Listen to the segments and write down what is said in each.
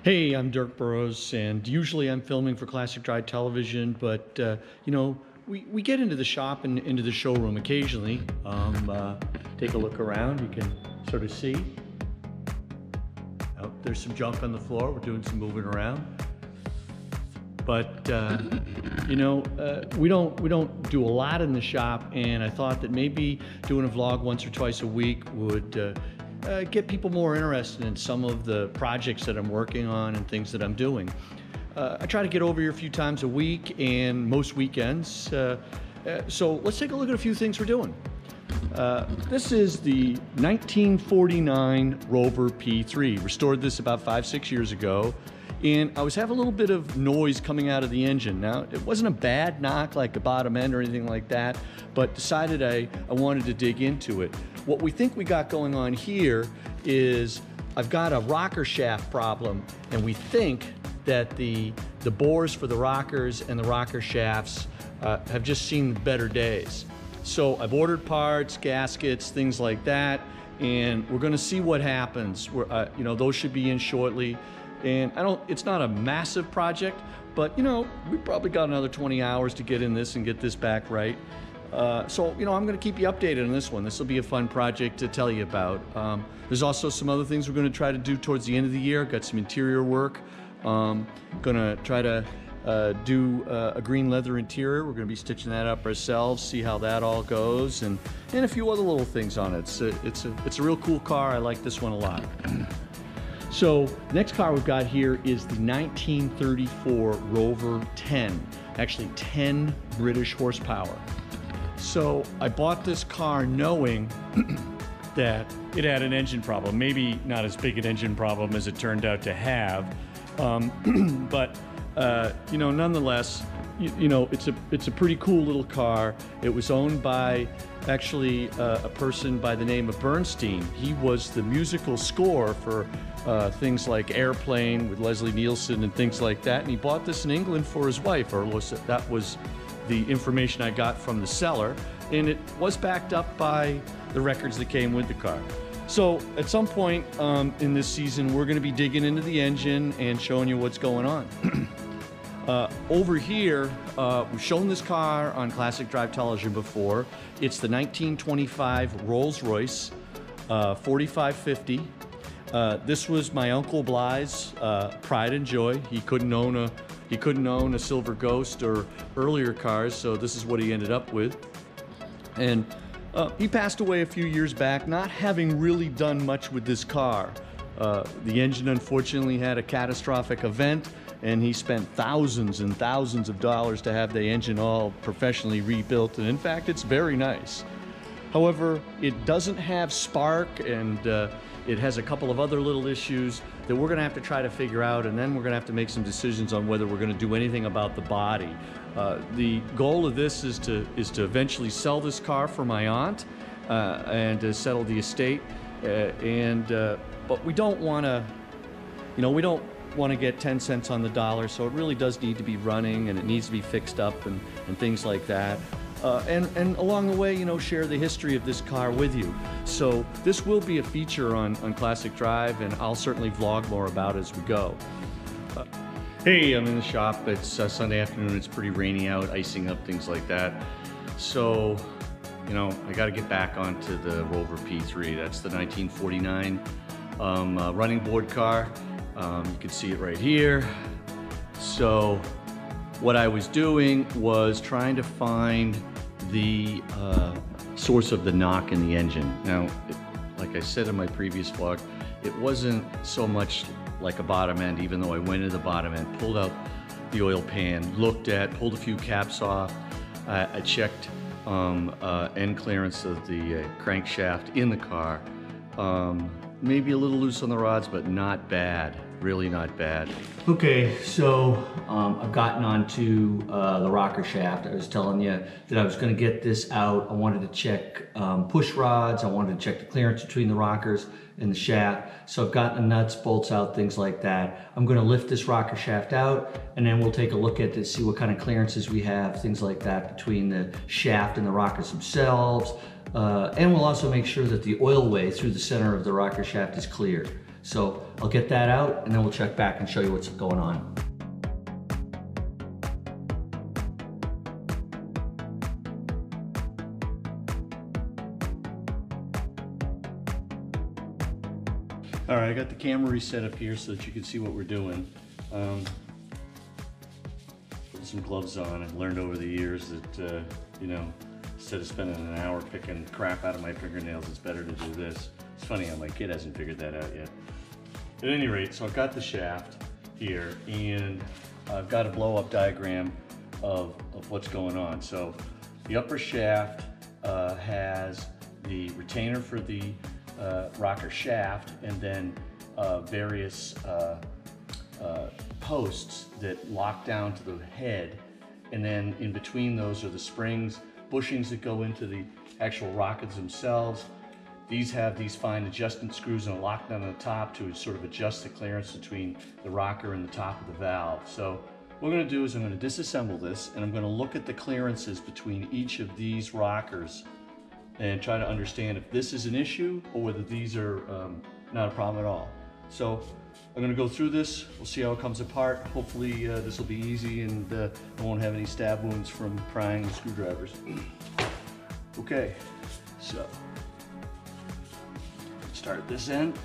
Hey, I'm Dirk Burrowes, and usually I'm filming for Classic Drive Television, but we get into the shop and into the showroom occasionally. Take a look around. You can sort of see. Oh, there's some junk on the floor. We're doing some moving around, but we don't do a lot in the shop, and I thought that maybe doing a vlog once or twice a week would get people more interested in some of the projects that I'm working on and things that I'm doing. I try to get over here a few times a week and most weekends. So let's take a look at a few things we're doing. This is the 1949 Rover P3. Restored this about 5-6 years ago. And I was having a little bit of noise coming out of the engine. Now, it wasn't a bad knock like a bottom end or anything like that, but decided I wanted to dig into it. What we think we got going on here is I've got a rocker shaft problem, and we think that the bores for the rockers and the rocker shafts have just seen better days. So I've ordered parts, gaskets, things like that, and we're gonna see what happens. Those should be in shortly. And it's not a massive project, but we probably got another 20 hours to get in this and get this back right. So I'm gonna keep you updated on this one. This will be a fun project to tell you about. There's also some other things we're gonna try to do towards the end of the year. Got some interior work. Gonna try to do a green leather interior. We're gonna be stitching that up ourselves, see how that all goes, and a few other little things on it. It's a real cool car. I like this one a lot. So next car we've got here is the 1934 Rover 10, actually 10 British horsepower. So I bought this car knowing that it had an engine problem, maybe not as big an engine problem as it turned out to have, but nonetheless, it's a pretty cool little car. It was owned by actually a person by the name of Bernstein. He was the musical score for things like Airplane with Leslie Nielsen and things like that, and he bought this in England for his wife, or that was the information I got from the seller, and it was backed up by the records that came with the car. So at some point in this season, we're going to be digging into the engine and showing you what's going on. Over here, we've shown this car on Classic Drive Television before. It's the 1925 Rolls-Royce 4550. This was my Uncle Bly's pride and joy. He couldn't own a Silver Ghost or earlier cars, so this is what he ended up with. And he passed away a few years back, not having really done much with this car. The engine unfortunately had a catastrophic event, and he spent thousands and thousands of dollars to have the engine all professionally rebuilt, and in fact it's very nice. However, it doesn't have spark, and it has a couple of other little issues that we're gonna have to try to figure out, and then we're gonna have to make some decisions on whether we're gonna do anything about the body. The goal of this is to eventually sell this car for my aunt and to settle the estate, but we don't wanna, we don't want to get 10 cents on the dollar, so it really does need to be running, and it needs to be fixed up and things like that. And along the way, share the history of this car with you. So this will be a feature on Classic Drive, and I'll certainly vlog more about it as we go. Hey, I'm in the shop. It's Sunday afternoon. It's pretty rainy out, icing up, things like that. So, I got to get back onto the Rover P3. That's the 1949 running board car. You can see it right here. So what I was doing was trying to find the source of the knock in the engine. Now, like I said in my previous vlog, it wasn't so much like a bottom end, even though I went into the bottom end, pulled out the oil pan, pulled a few caps off. I checked end clearance of the crankshaft in the car. Maybe a little loose on the rods, but not bad. Really not bad. Okay, so I've gotten onto the rocker shaft. I was telling you that I was going to get this out. I wanted to check push rods. I wanted to check the clearance between the rockers and the shaft. So I've gotten the nuts, bolts out, things like that. I'm going to lift this rocker shaft out, and then we'll take a look at this, see what kind of clearances we have, things like that between the shaft and the rockers themselves. And we'll also make sure that the oil way through the center of the rocker shaft is clear. So I'll get that out and then we'll check back and show you what's going on. All right, I got the camera reset up here so that you can see what we're doing. Put some gloves on. I've learned over the years that, you know, instead of spending an hour picking crap out of my fingernails, it's better to do this. It's funny how my kid hasn't figured that out yet. At any rate, so I've got the shaft here and I've got a blow-up diagram of what's going on. So the upper shaft has the retainer for the rocker shaft and then various posts that lock down to the head, and then in between those are the springs, bushings that go into the actual rockets themselves. These have these fine adjustment screws and a lockdown on the top to sort of adjust the clearance between the rocker and the top of the valve. So what I'm going to do is I'm going to disassemble this and I'm going to look at the clearances between each of these rockers and try to understand if this is an issue or whether these are not a problem at all. So I'm going to go through this, we'll see how it comes apart. Hopefully this will be easy and I won't have any stab wounds from prying the screwdrivers. Okay, so start at this end.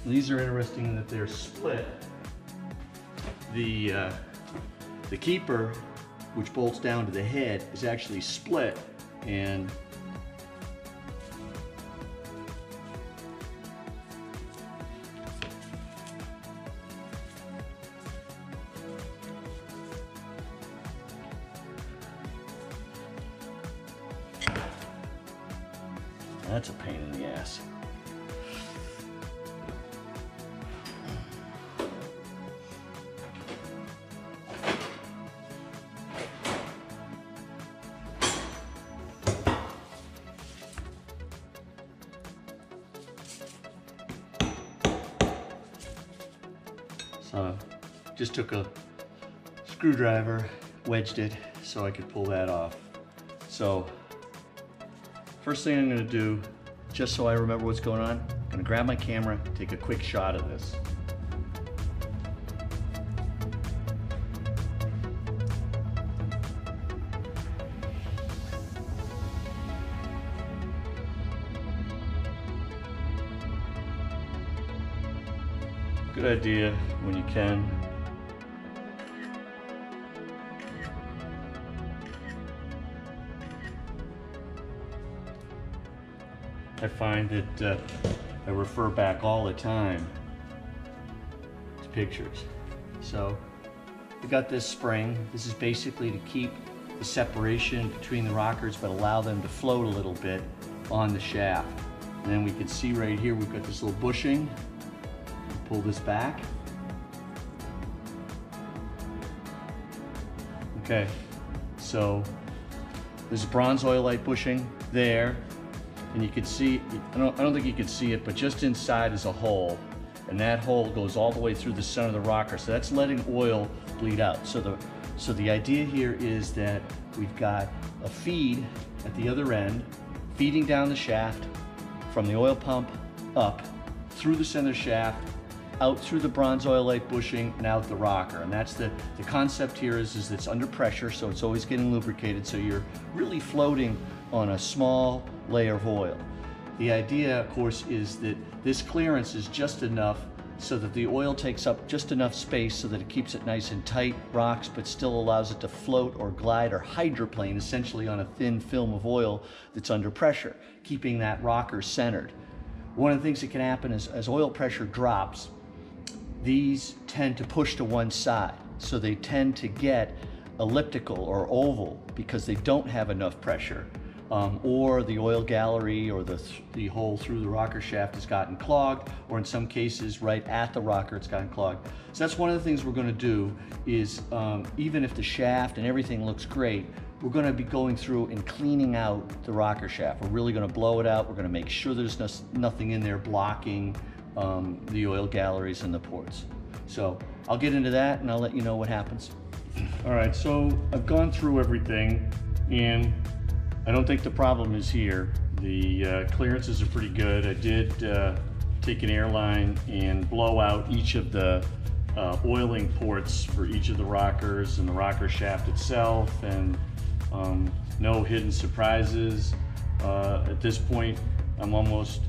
These are interesting in that they're split. The keeper, which bolts down to the head, is actually split, and that's a pain in the ass. So just took a screwdriver, wedged it so I could pull that off. So first thing I'm going to do, just so I remember what's going on, I'm going to grab my camera, take a quick shot of this. Good idea when you can. I find that I refer back all the time to pictures. So we got this spring. This is basically to keep the separation between the rockers but allow them to float a little bit on the shaft. And then we can see right here we've got this little bushing. Pull this back. Okay, so there's a bronze oilite bushing there, and you can see, I don't think you can see it, but just inside is a hole, and that hole goes all the way through the center of the rocker, so that's letting oil bleed out. So the idea here is that we've got a feed at the other end, feeding down the shaft from the oil pump up through the center shaft, out through the bronze oilite bushing and out the rocker. And that's the concept here is it's under pressure, so it's always getting lubricated, so you're really floating on a small layer of oil. The idea, of course, is that this clearance is just enough so that the oil takes up just enough space so that it keeps it nice and tight, rocks, but still allows it to float or glide or hydroplane essentially on a thin film of oil that's under pressure, keeping that rocker centered. One of the things that can happen is as oil pressure drops, these tend to push to one side. So they tend to get elliptical or oval because they don't have enough pressure. Or the oil gallery or the hole through the rocker shaft has gotten clogged, or in some cases right at the rocker it's gotten clogged. So that's one of the things we're going to do is even if the shaft and everything looks great, we're going to be going through and cleaning out the rocker shaft. We're really going to blow it out. We're going to make sure there's nothing in there blocking the oil galleries and the ports. So I'll get into that and I'll let you know what happens. All right, so I've gone through everything, and I don't think the problem is here. The clearances are pretty good. I did take an airline and blow out each of the oiling ports for each of the rockers and the rocker shaft itself, and no hidden surprises. At this point, I'm almost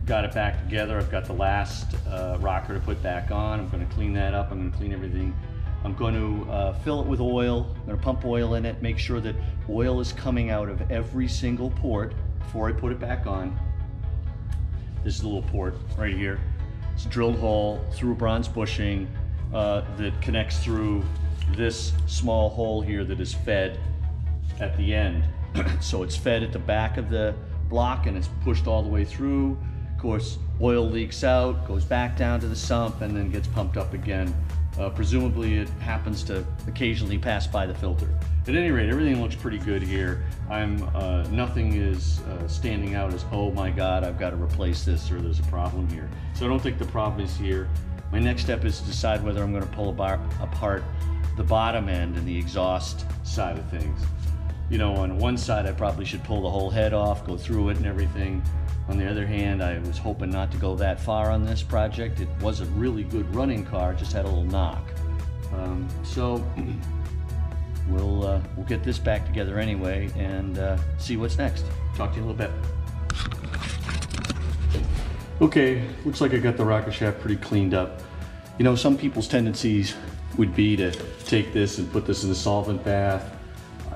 got it back together. I've got the last rocker to put back on. I'm going to clean that up. I'm going to clean everything. I'm going to fill it with oil. I'm going to pump oil in it, make sure that oil is coming out of every single port before I put it back on. This is the little port right here. It's a drilled hole through a bronze bushing that connects through this small hole here that is fed at the end. So it's fed at the back of the block and it's pushed all the way through. Of course, oil leaks out, goes back down to the sump, and then gets pumped up again. Presumably it happens to occasionally pass by the filter. At any rate, everything looks pretty good here. Nothing is standing out as, oh my God, I've got to replace this, or there's a problem here. So I don't think the problem is here. My next step is to decide whether I'm going to pull apart the bottom end and the exhaust side of things. You know, on one side I probably should pull the whole head off, go through it and everything. On the other hand, I was hoping not to go that far on this project. It was a really good running car, just had a little knock. So we'll get this back together anyway and see what's next. Talk to you in a little bit. Okay, looks like I got the rocker shaft pretty cleaned up. You know, some people's tendencies would be to take this and put this in a solvent bath.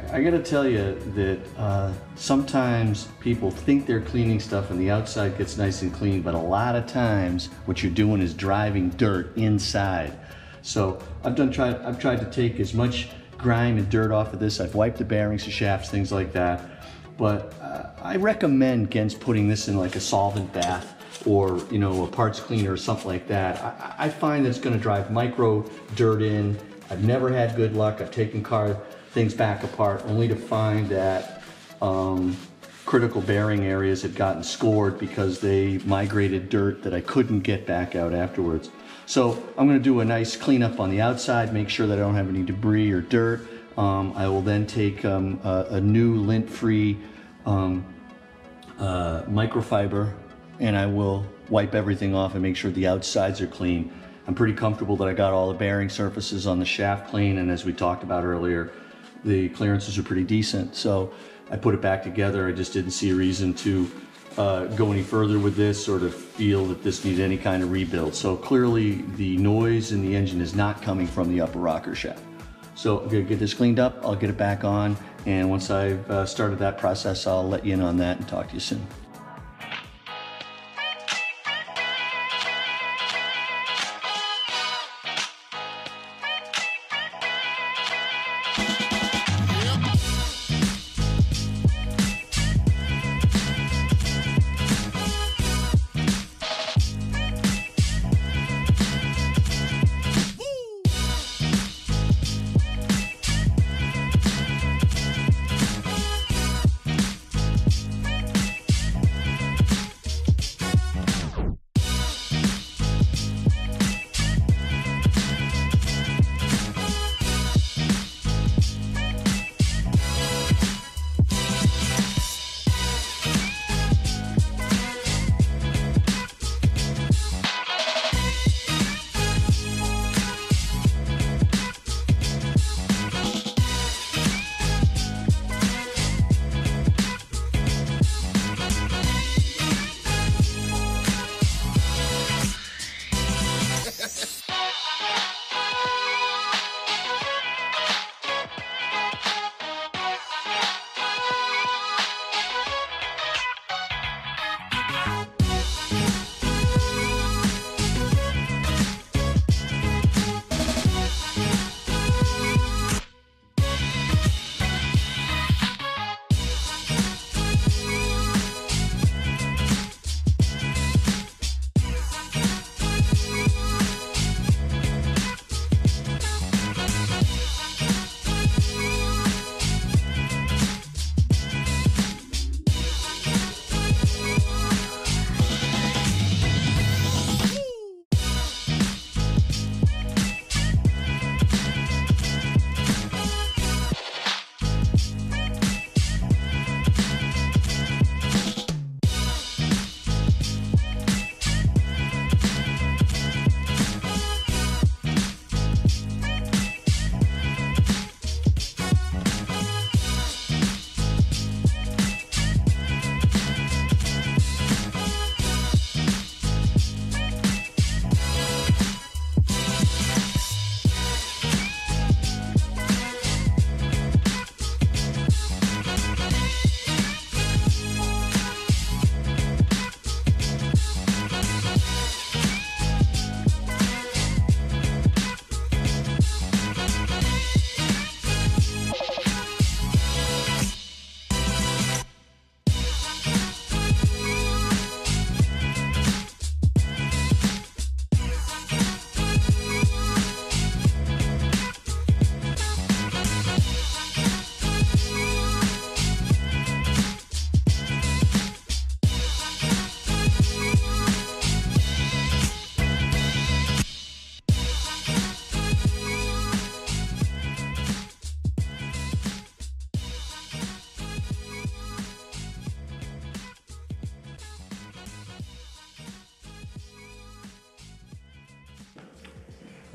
I gotta tell you that sometimes people think they're cleaning stuff and the outside gets nice and clean, but a lot of times what you're doing is driving dirt inside. So I've tried to take as much grime and dirt off of this. I've wiped the bearings, the shafts, things like that. But I recommend against putting this in like a solvent bath or, you know, a parts cleaner or something like that. I find it's gonna drive micro dirt in. I've never had good luck. I've taken things back apart only to find that critical bearing areas had gotten scored because they migrated dirt that I couldn't get back out afterwards. So I'm going to do a nice cleanup on the outside, make sure that I don't have any debris or dirt. I will then take a new lint-free microfiber, and I will wipe everything off and make sure the outsides are clean. I'm pretty comfortable that I got all the bearing surfaces on the shaft clean, and as we talked about earlier, the clearances are pretty decent. So I put it back together. I just didn't see a reason to go any further with this or to feel that this needed any kind of rebuild. So clearly the noise in the engine is not coming from the upper rocker shaft. So I'm gonna get this cleaned up, I'll get it back on, and once I've started that process, I'll let you in on that and talk to you soon.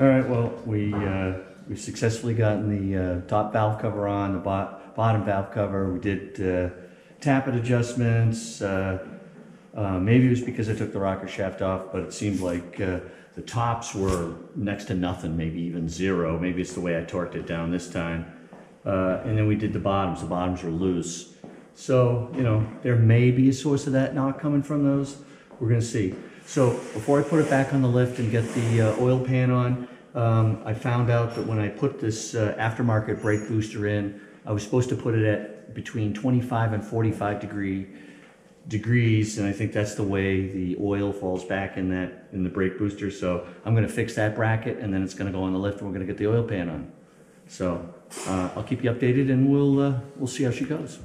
All right, well, we successfully gotten the top valve cover on, the bottom valve cover. We did tappet adjustments. Maybe it was because I took the rocker shaft off, but it seemed like the tops were next to nothing, maybe even zero. Maybe it's the way I torqued it down this time. And then we did the bottoms. The bottoms were loose. So, you know, there may be a source of that knock coming from those. We're gonna see. So before I put it back on the lift and get the oil pan on, I found out that when I put this aftermarket brake booster in, I was supposed to put it at between 25 and 45 degrees, and I think that's the way the oil falls back in the brake booster. So I'm going to fix that bracket, and then it's going to go on the lift, and we're going to get the oil pan on. So I'll keep you updated, and we'll see how she goes.